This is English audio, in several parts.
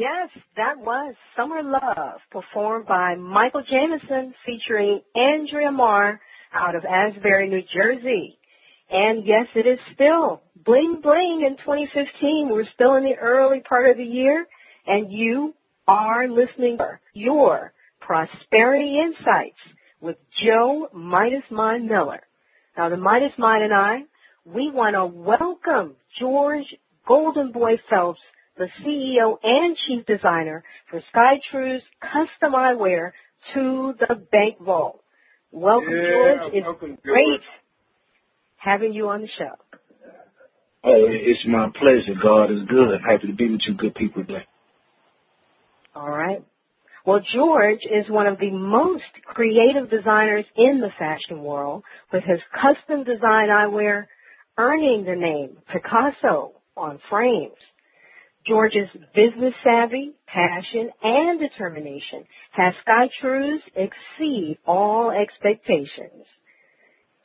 Yes, that was Summer Love, performed by Michael Jameson, featuring Andrea Marr out of Asbury, New Jersey. And yes, it is still bling bling in 2015. We're still in the early part of the year, and you are listening to your Prosperity Insights with Joe Midas Mind Miller. Now, the Midas Mind and I, we want to welcome George Golden Boy Phelps, the CEO and Chief Designer for SkyTrue's Custom Eyewear, to the Bank Vault. Welcome, George. It's great having you on the show. Oh, it's my pleasure. God is good. I'm happy to be with you good people today. All right. Well, George is one of the most creative designers in the fashion world, with his custom design eyewear earning the name Picasso on frames. George's business savvy, passion, and determination has SkyTrue's exceed all expectations.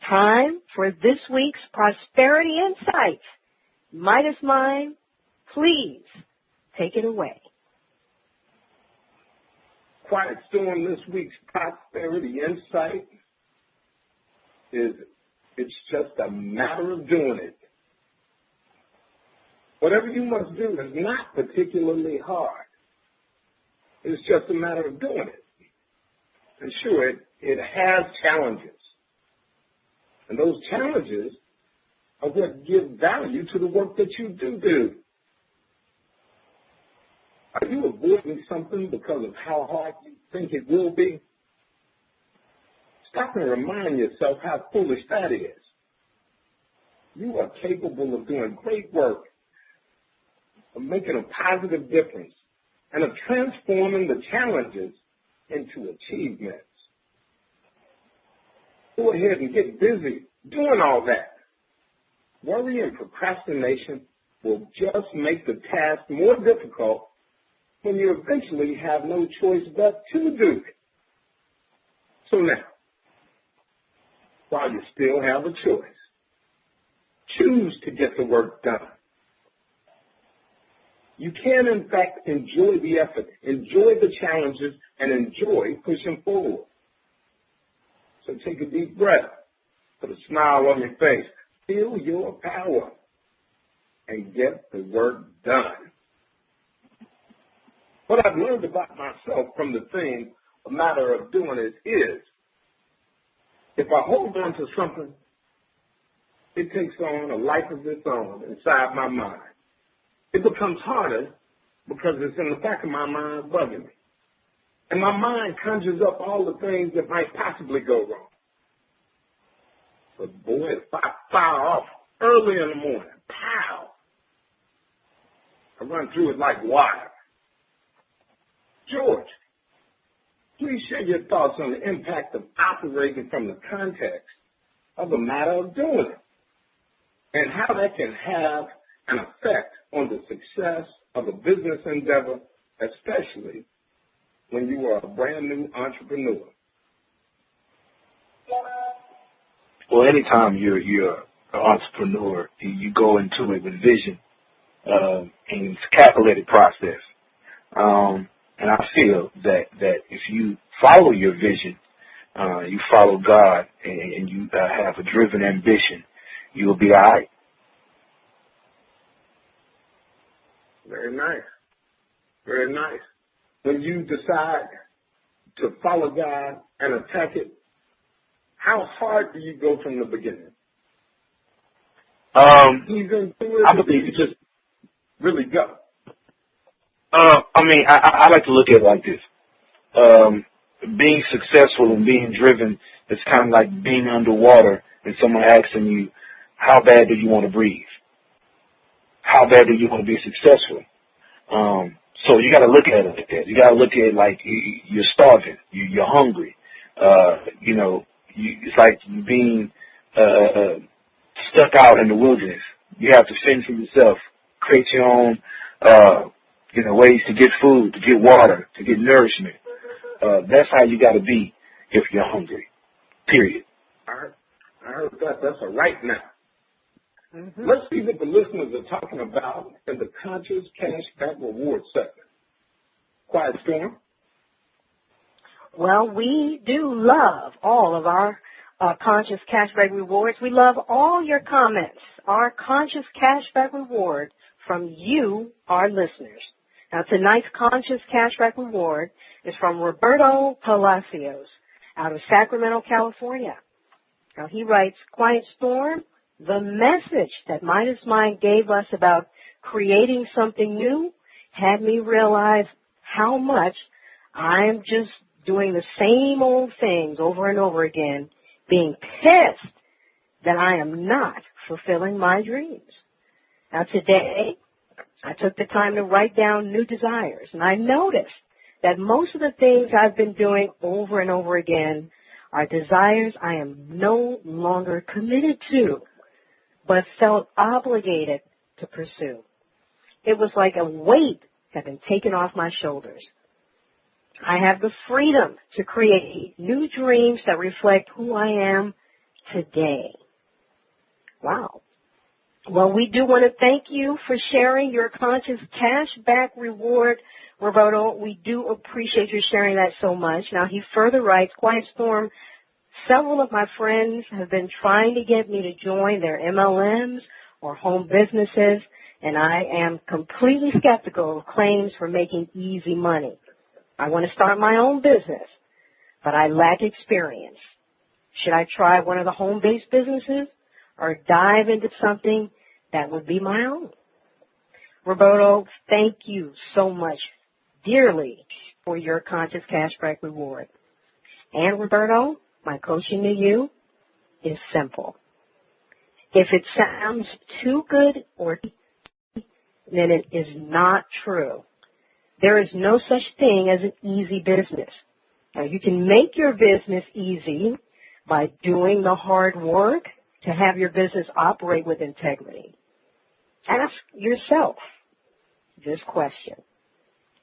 Time for this week's Prosperity Insights. Midas Mind, please take it away. Quiet storm this week's Prosperity Insight is it's just a matter of doing it. Whatever you must do is not particularly hard. It's just a matter of doing it. And sure, it has challenges. And those challenges are what give value to the work that you do. Are you avoiding something because of how hard you think it will be? Stop and remind yourself how foolish that is. You are capable of doing great work, of making a positive difference, and of transforming the challenges into achievements. Go ahead and get busy doing all that. Worry and procrastination will just make the task more difficult when you eventually have no choice but to do it. So now, while you still have a choice, choose to get the work done. You can, in fact, enjoy the effort, enjoy the challenges, and enjoy pushing forward. So take a deep breath, put a smile on your face, feel your power, and get the work done. What I've learned about myself from the thing, a matter of doing it, is if I hold on to something, it takes on a life of its own inside my mind. It becomes harder because it's in the back of my mind bugging me. And my mind conjures up all the things that might possibly go wrong. But boy, if I fire off early in the morning, pow, I run through it like wire. George, please share your thoughts on the impact of operating from the context of a matter of doing it, and how that can have an effect on the success of a business endeavor, especially when you are a brand new entrepreneur. Well, anytime you're an entrepreneur, you go into it with vision, and it's a calculated process. And I feel that if you follow your vision, you follow God, and you have a driven ambition, you will be all right. Very nice. Very nice. When you decide to follow God and attack it, how hard do you go from the beginning? I believe you just really go. I like to look at it like this. Being successful and being driven is kind of like being underwater and someone asking you, how bad do you want to breathe? How bad do you want to be successful? So you got to look at it like that. You got to look at it like you're starving. You're hungry. It's like being stuck out in the wilderness. You have to fend for yourself, create your own, ways to get food, to get water, to get nourishment. That's how you got to be if you're hungry. Period. I heard that. That's a right now. Mm-hmm. Let's see what the listeners are talking about in the Conscious Cashback Reward segment. Quiet Storm? Well, we do love all of our conscious cashback rewards. We love all your comments. Our conscious cashback reward from you, our listeners. Now, tonight's conscious cashback reward is from Roberto Palacios out of Sacramento, California. Now, he writes, Quiet Storm, the message that Midas Mind gave us about creating something new had me realize how much I'm just doing the same old things over and over again, being pissed that I am not fulfilling my dreams. Now, today, I took the time to write down new desires, and I noticed that most of the things I've been doing over and over again are desires I am no longer committed to, but felt obligated to pursue. It was like a weight had been taken off my shoulders. I have the freedom to create new dreams that reflect who I am today. Wow. Well, we do want to thank you for sharing your conscious cashback reward, Roberto. We do appreciate you sharing that so much. Now, he further writes, Quiet Storm, several of my friends have been trying to get me to join their MLMs or home businesses, and I am completely skeptical of claims for making easy money. I want to start my own business, but I lack experience. Should I try one of the home-based businesses or dive into something that would be my own? Roberto, thank you so much dearly for your conscious cashback reward. And Roberto, my coaching to you is simple. If it sounds too good then it is not true. There is no such thing as an easy business. Now, you can make your business easy by doing the hard work to have your business operate with integrity. Ask yourself this question.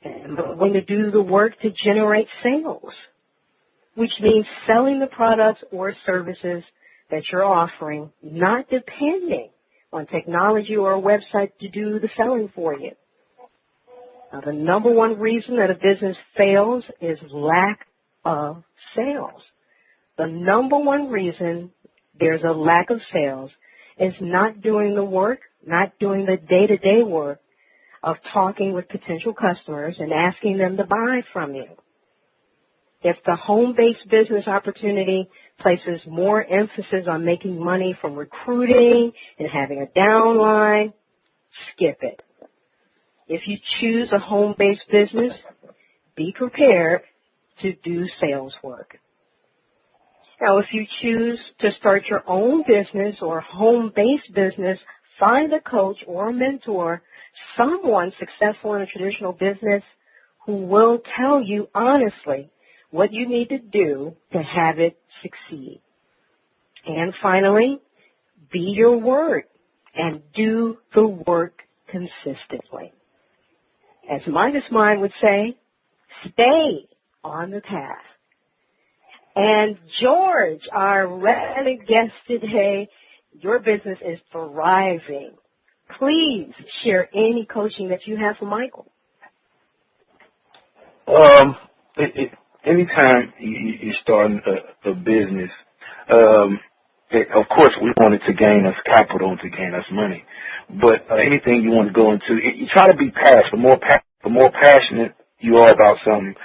Am I going to do the work to generate sales? Which means selling the products or services that you're offering, not depending on technology or a website to do the selling for you. Now, the number one reason that a business fails is lack of sales. The number one reason there's a lack of sales is not doing the work, not doing the day-to-day work of talking with potential customers and asking them to buy from you. If the home-based business opportunity places more emphasis on making money from recruiting and having a downline, skip it. If you choose a home-based business, be prepared to do sales work. Now, if you choose to start your own business or home-based business, find a coach or a mentor, someone successful in a traditional business who will tell you honestly what you need to do to have it succeed. And finally, be your word and do the work consistently. As Midas Mind would say, stay on the path. And George, our resident guest today, your business is thriving. Please share any coaching that you have for Michael. Anytime you're starting a business, of course we want it to gain us capital and to gain us money. But anything you want to go into, you try to be passionate. The more passionate you are about something,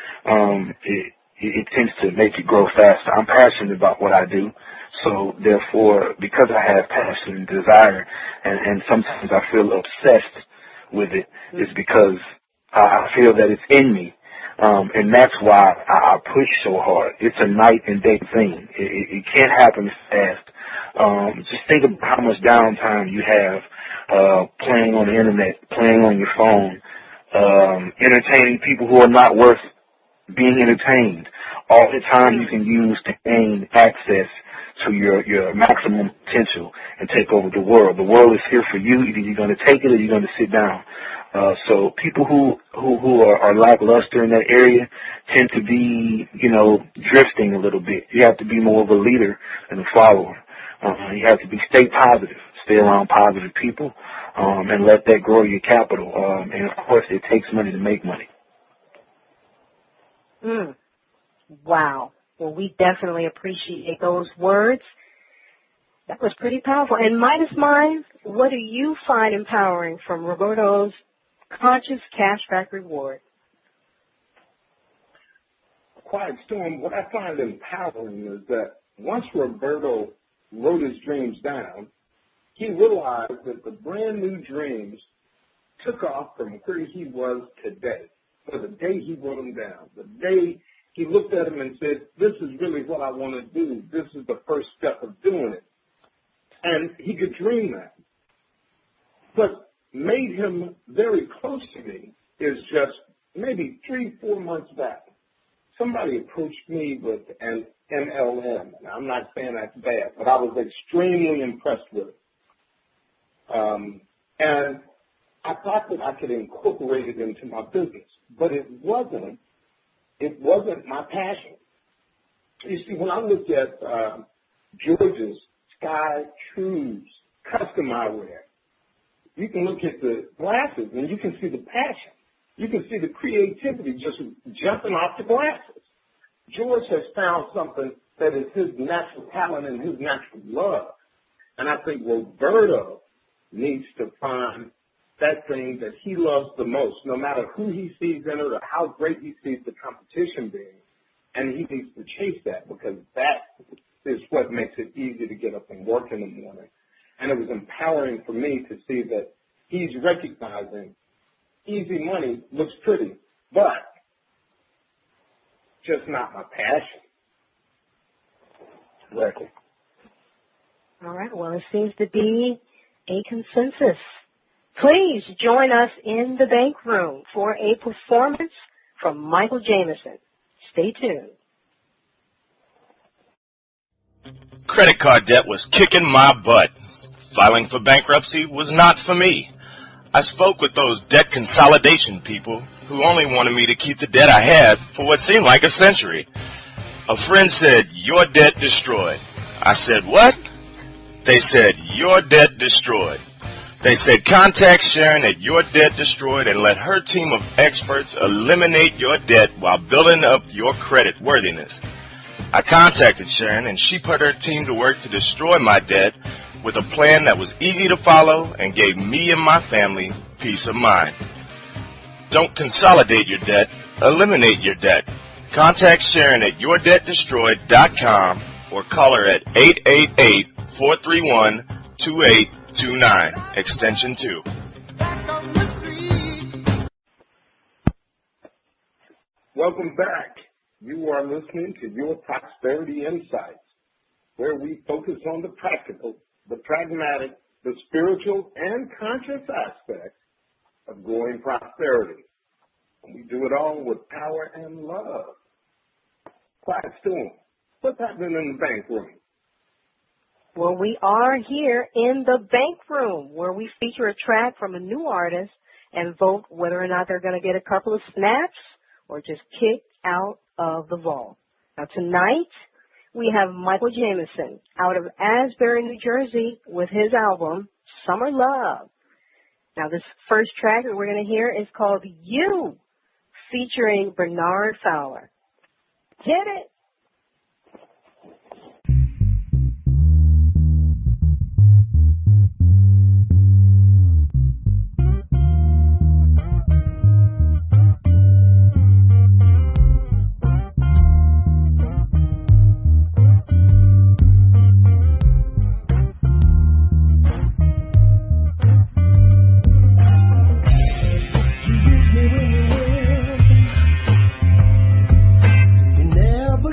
it tends to make it grow faster. I'm passionate about what I do. So therefore, because I have passion and desire, and sometimes I feel obsessed with it, it's because I feel that it's in me. And that's why I push so hard. It's a night and day thing. It can't happen fast. Just think of how much downtime you have playing on the internet, playing on your phone, entertaining people who are not worth being entertained. All the time you can use to gain access to your maximum potential and take over the world. The world is here for you. Either you're going to take it or you're going to sit down. So people who are lackluster in that area tend to be, drifting a little bit. You have to be more of a leader than a follower. You have to stay positive, stay around positive people, and let that grow your capital. And of course, it takes money to make money. Wow. Well, we definitely appreciate those words. That was pretty powerful. And Midas Mind, what do you find empowering from Roberto's conscious cashback reward? Quiet Storm, what I find empowering is that once Roberto wrote his dreams down, he realized that the brand new dreams took off from where he was today. So the day he wrote them down, the day he looked at them and said, this is really what I want to do. This is the first step of doing it. And he could dream that. What made him very close to me is just maybe 3-4 months back. Somebody approached me with an MLM. And I'm not saying that's bad, but I was extremely impressed with it. And I thought that I could incorporate it into my business, but it wasn't my passion. You see, when I looked at George's Sky Trues custom eyewear, you can look at the glasses and you can see the passion. You can see the creativity just jumping off the glasses. George has found something that is his natural talent and his natural love. And I think Roberto needs to find that thing that he loves the most, no matter who he sees in it or how great he sees the competition being. And he needs to chase that, because that is what makes it easy to get up and work in the morning. And it was empowering for me to see that he's recognizing easy money looks pretty, but just not my passion. Exactly. All right. Well, it seems to be a consensus. Please join us in the bank room for a performance from Michael Jameson. Stay tuned. Credit card debt was kicking my butt. Filing for bankruptcy was not for me. I spoke with those debt consolidation people who only wanted me to keep the debt I had for what seemed like a century. A friend said, "Your debt destroyed." I said, "What?" They said, "Your debt destroyed." They said, "Contact Sharon at Your Debt Destroyed and let her team of experts eliminate your debt while building up your credit worthiness." I contacted Sharon, and she put her team to work to destroy my debt with a plan that was easy to follow and gave me and my family peace of mind. Don't consolidate your debt, eliminate your debt. Contact Sharon at yourdebtdestroyed.com or call her at 888-431-2829, extension 2. Welcome back. You are listening to Your Prosperity Insights, where we focus on the practical, the pragmatic, the spiritual, and conscious aspects of growing prosperity. And we do it all with power and love. Quiet Storm, what's happening in the bank room? Well, we are here in the bank room, where we feature a track from a new artist and vote whether or not they're going to get a couple of snaps or just kicked out of the vault. Now, tonight, we have Michael Jameson out of Asbury, New Jersey, with his album, Summer Love. Now, this first track that we're going to hear is called You, featuring Bernard Fowler. Hit it. Never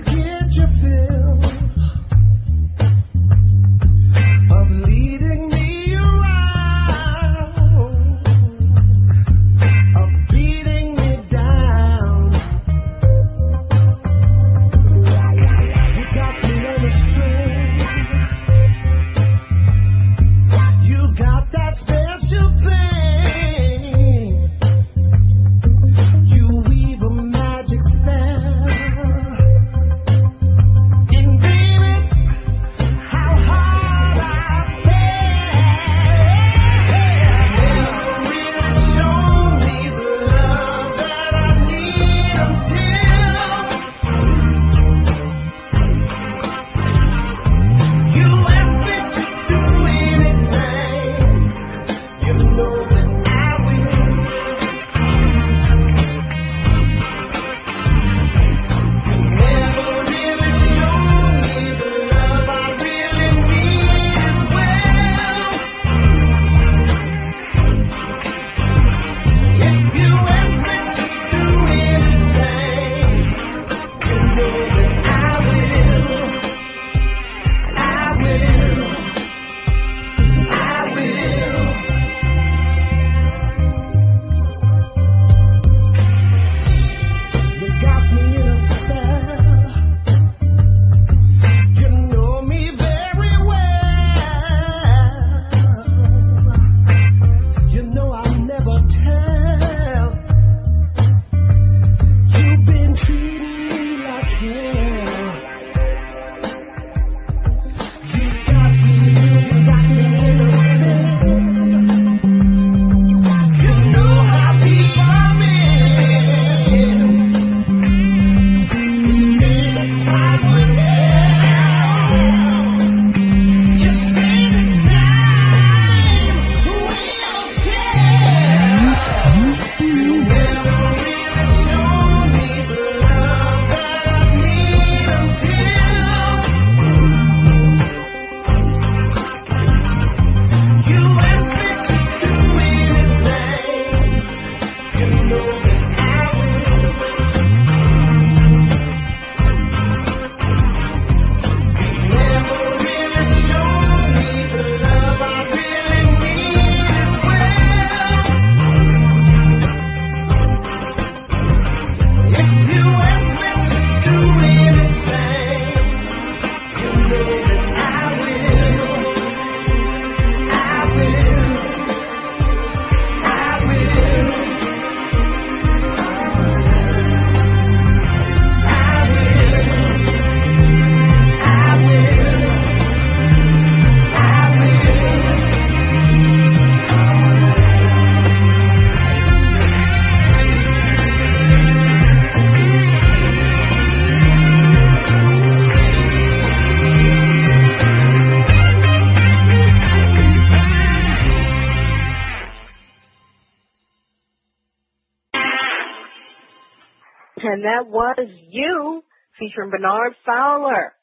And that was You, featuring Bernard Fowler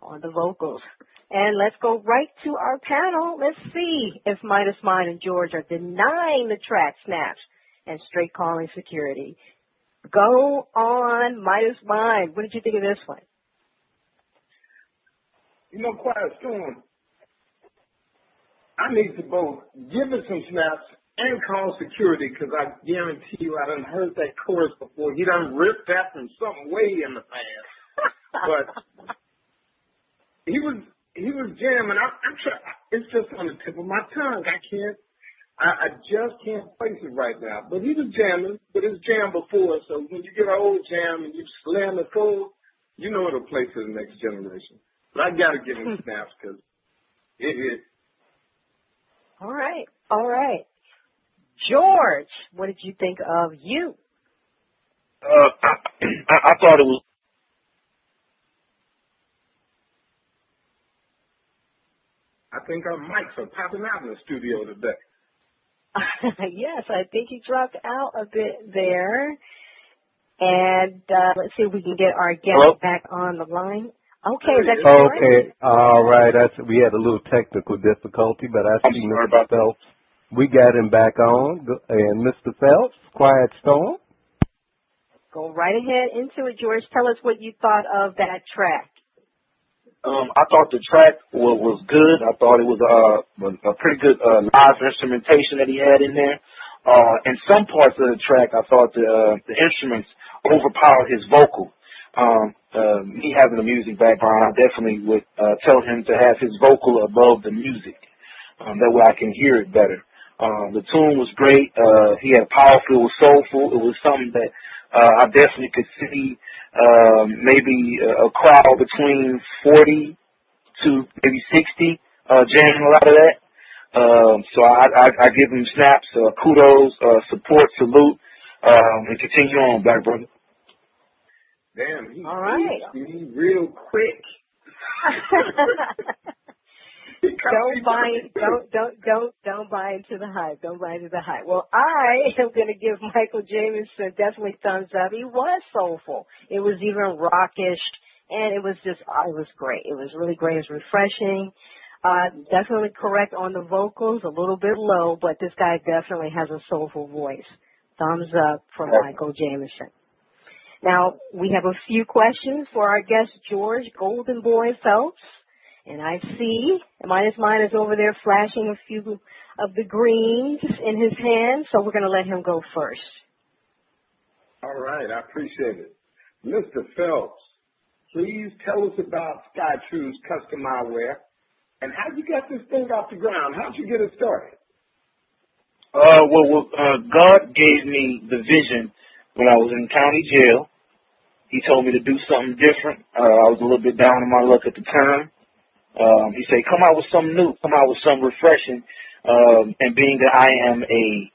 on the vocals. And let's go right to our panel. Let's see if Midas Mind and George are denying the track snaps and straight calling security. Go on, Midas Mind. What did you think of this one? You know, Quiet Storm, I need to both give it some snaps and call security, because I guarantee you I done heard that chorus before. He done ripped that from something way in the past. But he was jamming. I'm trying. It's just on the tip of my tongue. I just can't place it right now. But he was jamming, but it's jammed before. So when you get an old jam and you slam it full, you know it'll play to the next generation. But I got to give him snaps because it hit. All right. All right. George, what did you think of You? I thought it was. I think our mics are popping out in the studio today. Yes, I think he dropped out a bit there. And let's see if we can get our guest back on the line. Okay, is that George? Okay, all right. We had a little technical difficulty, but I see Mr. Phelps. We got him back on. And Mr. Phelps, Quiet Storm. Go right ahead into it, George. Tell us what you thought of that track. I thought the track was good. I thought it was a pretty good live instrumentation that he had in there. In some parts of the track, I thought the instruments overpowered his vocal. Me having a music background, I definitely would tell him to have his vocal above the music. That way I can hear it better. The tune was great. He had powerful, it was soulful. It was something that I definitely could see maybe a crowd between 40 to maybe 60 jamming a lot of that. So I give him snaps, kudos, support, salute, and continue on, Black Brother. Damn, all right. He's real quick. Don't buy into the hype. Don't buy into the hype. Well, I am going to give Michael Jameson definitely thumbs up. He was soulful. It was even rockish, and it was great. It was really great. It was refreshing. Definitely correct on the vocals, a little bit low, but this guy definitely has a soulful voice. Thumbs up from Michael Jameson. Now, we have a few questions for our guest, George Golden Boy Phelps. And I see Midas Mind is over there flashing a few of the greens in his hand, so we're going to let him go first. All right, I appreciate it. Mr. Phelps, please tell us about SkyTrue's custom eyewear and how you got this thing off the ground. How'd you get it started? God gave me the vision when I was in county jail. He told me to do something different. I was a little bit down on my luck at the time. He said, come out with something new, come out with something refreshing. And being that I am a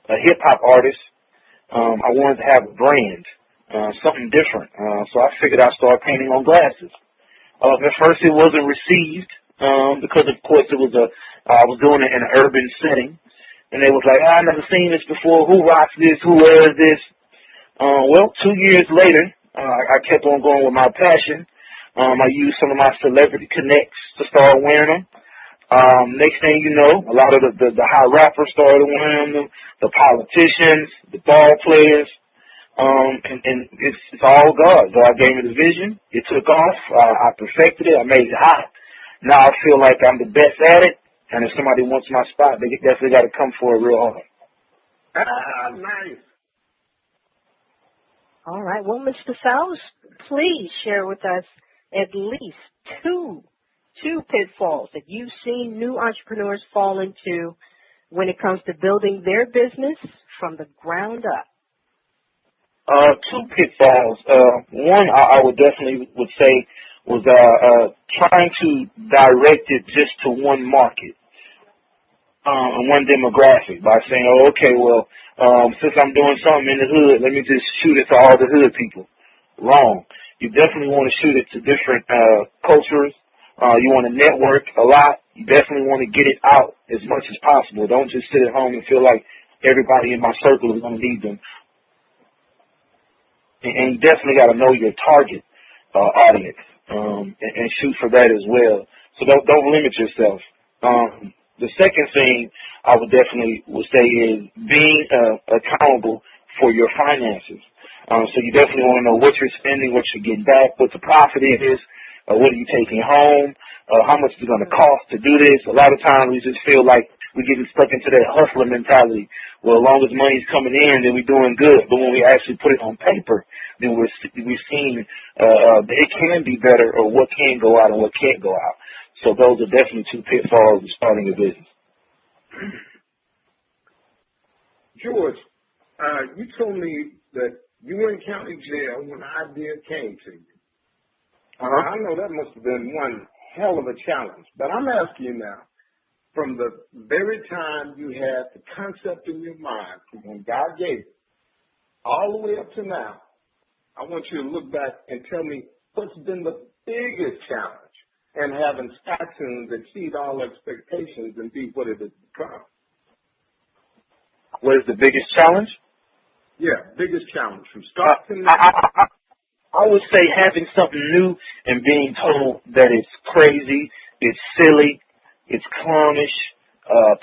hip-hop artist, I wanted to have a brand, something different. So I figured I'd start painting on glasses. At first it wasn't received because, of course, I was doing it in an urban setting. And they was like, I've never seen this before. Who rocks this? Who wears this? 2 years later, I kept on going with my passion. I used some of my celebrity connects to start wearing them. Next thing you know, a lot of the high rappers started wearing them, the politicians, the ball players, and it's all God. God gave me the vision. It took off. I perfected it. I made it hot. Now I feel like I'm the best at it, and if somebody wants my spot, they definitely got to come for it real hard. Nice. All right. Well, Mr. Phelps, please share with us at least two pitfalls that you've seen new entrepreneurs fall into when it comes to building their business from the ground up. Two pitfalls. One, I would definitely say was trying to direct it just to one market. And one demographic by saying, oh, okay, well, since I'm doing something in the hood, let me just shoot it to all the hood people. Wrong. You definitely want to shoot it to different cultures. You want to network a lot. You definitely want to get it out as much as possible. Don't just sit at home and feel like everybody in my circle is going to need them. and you definitely got to know your target audience and shoot for that as well. So don't limit yourself. The second thing I would say is being accountable for your finances. So you definitely want to know what you're spending, what you're getting back, what the profit is, what are you taking home, how much is it going to cost to do this. A lot of times we just feel like we're getting stuck into that hustler mentality. Well, as long as money's coming in, then we're doing good. But when we actually put it on paper, then we're seeing it can be better, or what can go out and what can't go out. So those are definitely two pitfalls of starting a business. George, you told me that you were in county jail when the idea came to you. I know that must have been one hell of a challenge. But I'm asking you now, from the very time you had the concept in your mind, from when God gave it, all the way up to now, I want you to look back and tell me what's been the biggest challenge in having SkyTunes exceed all expectations and be what it has become. What is the biggest challenge? Yeah, biggest challenge from start to finish. I would say having something new and being told that it's crazy, it's silly, it's clownish,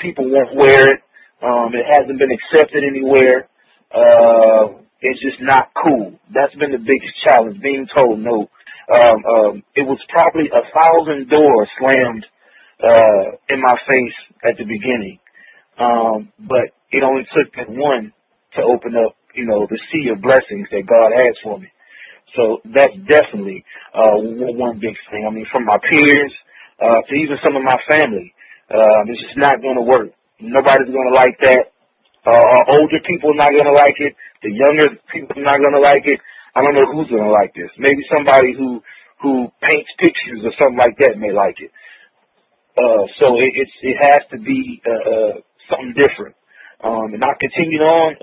people won't wear it, it hasn't been accepted anywhere, it's just not cool. That's been the biggest challenge, being told no. It was probably 1,000 doors slammed in my face at the beginning, but it only took that one to open up, the sea of blessings that God has for me. So that's definitely one big thing. I mean, from my peers to even some of my family, it's just not going to work. Nobody's going to like that. Older people are not going to like it. The younger people are not going to like it. I don't know who's going to like this. Maybe somebody who paints pictures or something like that may like it. So it has to be something different. And I continued on.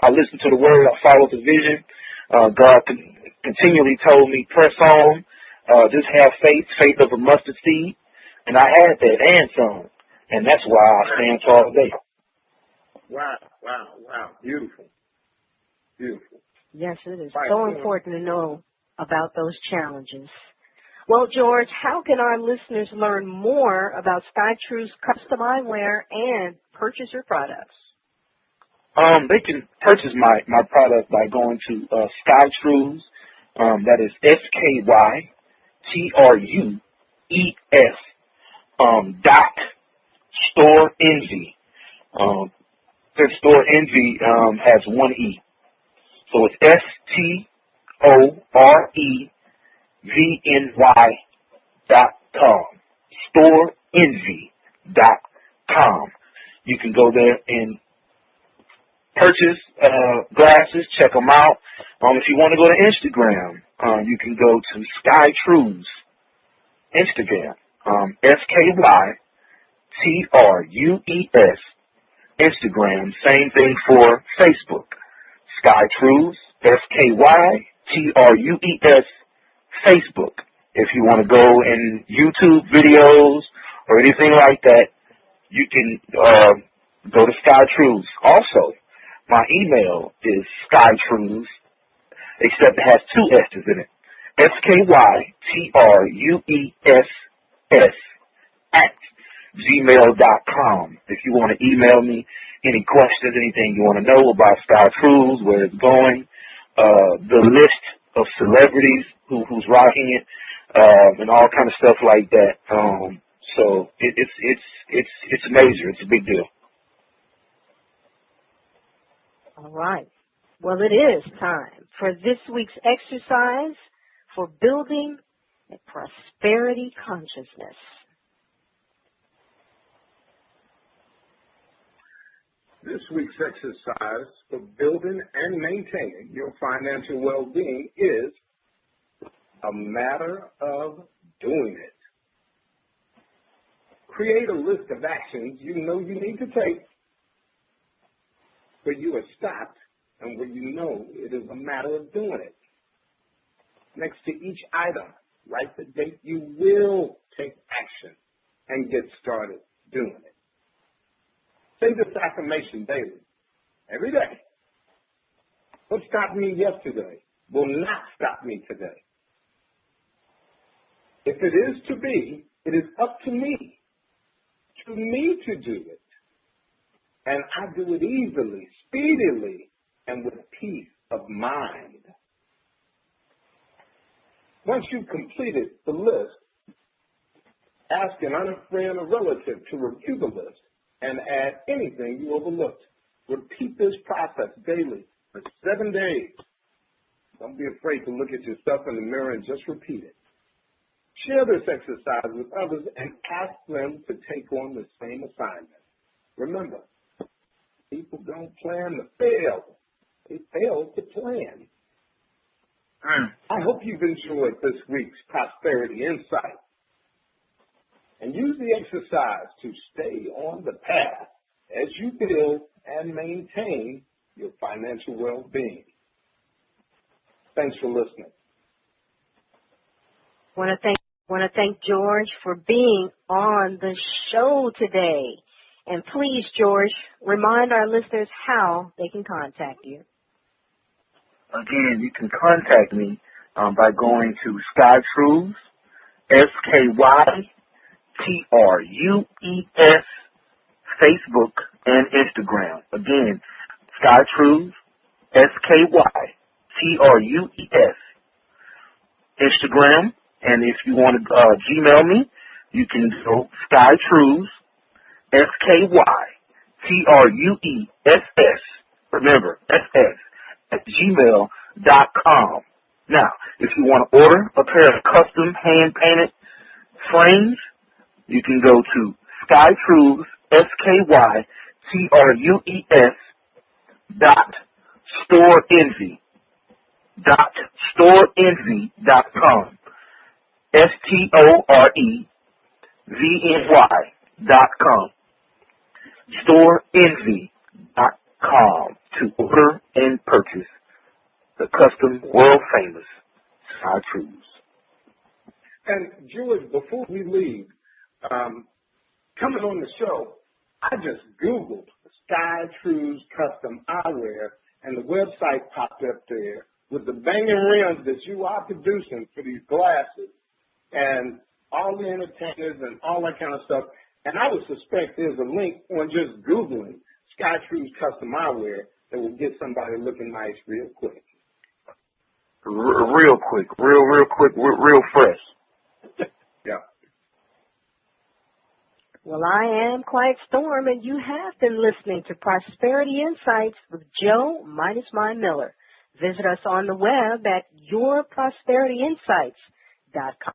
I listened to the word. I followed the vision. God continually told me, press on, just have faith of a mustard seed. And I had that and some. And that's why I stand tall today. Wow. Beautiful. Yes, it is so important to know about those challenges. Well, George, how can our listeners learn more about SkyTrue's custom eyewear and purchase your products? They can purchase my product by going to SkyTrues. That is SKYTRUES dot store envy. The store envy has one E, so it's STOREVNY.com. StoreEnvy.com. You can go there and purchase glasses, check them out. If you want to go to Instagram, you can go to SkyTrues Instagram, SKYTRUES Instagram. Same thing for Facebook, SkyTrues, SKYTRUES Facebook. If you want to go in YouTube videos or anything like that, you can go to SkyTrues. Also, my email is SkyTrues, except it has two S's in it. SKYTRUES @gmail.com. If you want to email me any questions, anything you want to know about SkyTrues, where it's going, the list of celebrities who's rocking it, and all kind of stuff like that. So it's major. It's a big deal. All right. Well, it is time for this week's exercise for building a prosperity consciousness. This week's exercise for building and maintaining your financial well-being is a matter of doing it. Create a list of actions you know you need to take, where you are stopped and where you know it is a matter of doing it. Next to each item, write the date you will take action and get started doing it. Say this affirmation daily, every day. What stopped me yesterday will not stop me today. If it is to be, it is up to me to do it. And I do it easily, speedily, and with peace of mind. Once you've completed the list, ask an unfriend or relative to review the list and add anything you overlooked. Repeat this process daily for 7 days. Don't be afraid to look at yourself in the mirror and just repeat it. Share this exercise with others and ask them to take on the same assignment. Remember, people don't plan to fail. They fail to plan. I hope you've enjoyed this week's Prosperity Insight. And use the exercise to stay on the path as you build and maintain your financial well-being. Thanks for listening. I want to thank George for being on the show today. And please, George, remind our listeners how they can contact you. Again, you can contact me by going to SkyTrues, SkyTrues, Facebook and Instagram. Again, SkyTrues, SkyTrues, Instagram. And if you want to Gmail me, you can go SkyTrues, SkyTruess, remember, SS, at gmail.com. Now, if you want to order a pair of custom hand-painted frames, you can go to SkyTrues, SkyTrues, storeenvy.com. STOREVNY.com. storeenvy.com to order and purchase the custom world famous SkyTrues. And George, before we leave, coming on the show, I just Googled SkyTrues custom eyewear, and the website popped up there with the banging rims that you are producing for these glasses and all the entertainers and all that kind of stuff. And I would suspect there's a link on just Googling SkyTrues custom eyewear that will get somebody looking nice real quick. Real quick, real fresh. Yeah. Well, I am Quiet Storm, and you have been listening to Prosperity Insights with Joe Midas Mind Miller. Visit us on the web at yourprosperityinsights.com.